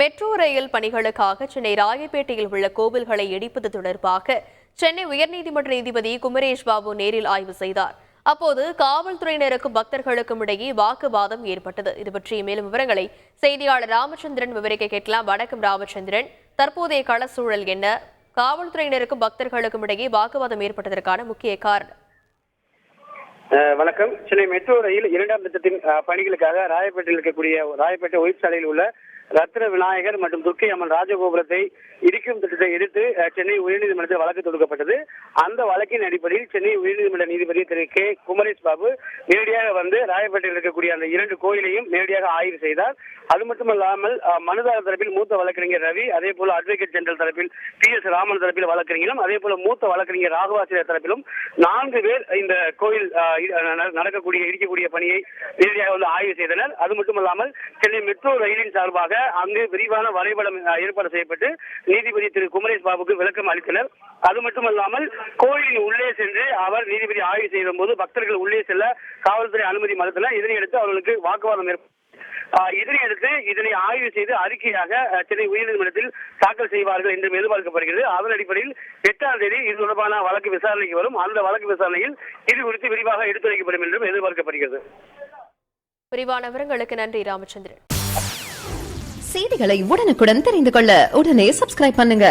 Metro rail பணிகளுக்காக சென்னை ராயப்பேட்டையில் உள்ள கோவில்களை இடிப்பது தொடர்பாக சென்னை உயர்நீதிமன்ற நீதிபதி குமரேஷ் பாபு நேரில் ஆய்வு செய்தார். அப்போது காவல்துறையினருக்கும் பக்தர்களுக்கும் இடையே வாக்குவாதம் ஏற்பட்டது. இது பற்றிய மேலும் விவரங்களை செய்தியாளர் ராமச்சந்திரன் விவரிக்க கேட்கலாம். வணக்கம் ராமச்சந்திரன், தற்போதைய கள சூழல் என்ன? காவல்துறையினருக்கும் பக்தர்களுக்கும் இடையே வாக்குவாதம் ஏற்பட்டதற்கான முக்கிய காரணம்? வணக்கம். சென்னை மெட்ரோ ரயில் இரண்டாம் திட்டத்தின் பணிகளுக்காக ராயப்பேட்டையில் இருக்கக்கூடிய ராயப்பேட்டை ஒயிட் சாலையில் உள்ள ரத்ன விநாயகர் மற்றும் துர்க்கை அம்மன் ராஜகோபுரத்தை இடிக்கும் திட்டத்தை எதிர்த்து சென்னை உயர்நீதிமன்றத்தில் வழக்கு தொடுக்கப்பட்டது. அந்த வழக்கின் அடிப்படையில் சென்னை உயர்நீதிமன்ற நீதிபதி திரு கே குமரேஷ் பாபு நேரடியாக வந்து ராயப்பேட்டையில் இருக்கக்கூடிய அந்த இரண்டு கோயிலையும் நேரடியாக ஆய்வு செய்தார். அது மட்டுமல்லாமல் மனுதாரர் தரப்பில் மூத்த வழக்கறிஞர் ரவி, அதே போல அட்வொகேட் ஜெனரல் தரப்பில் PS ராமன் தரப்பில் வழக்கறிஞரும், அதே போல மூத்த வழக்கறிஞர் ராகவாசிரியர் தரப்பிலும் 4 பேர் இந்த கோயில் இடிக்கக்கூடிய பணியை நேரடியாக வந்து ஆய்வு செய்தனர். அது மட்டுமல்லாமல் சென்னை மெட்ரோ ரயிலின் சார்பாக அங்கு விரிவான வரைபடம் ஏற்பாடு செய்யப்பட்டு நீதிபதி திரு குமரேஷ் பாபுக்கு விளக்கம் அளித்தனர். அது மட்டுமல்லாமல் கோயிலின் உள்ளே சென்று அவர் நீதிபதி ஆய்வு செய்த போது பக்தர்கள் உள்ளே செல்ல காவல்துறை அனுமதி மறுத்தனர். இதனையடுத்து அவர்களுக்கு வாக்குவாதம் இதனையடுத்து இதனை ஆய்வு செய்து அறிக்கையாக சென்னை உயர்நீதிமன்றத்தில் தாக்கல் செய்வார்கள் என்று எதிர்பார்க்கப்படுகிறது. அதன் அடிப்படையில் 8ஆம் தேதி இது தொடர்பான வழக்கு விசாரணைக்கு வரும். அந்த வழக்கு விசாரணையில் இது குறித்து விரிவாக எடுத்துரைக்கப்படும் என்றும் எதிர்பார்க்கப்படுகிறது. விரிவான விவரங்களுக்கு நன்றி ராமச்சந்திரன். செய்திகளை உடனுக்குடன் தெரிந்து கொள்ள உடனே சப்ஸ்கிரைப் பண்ணுங்க.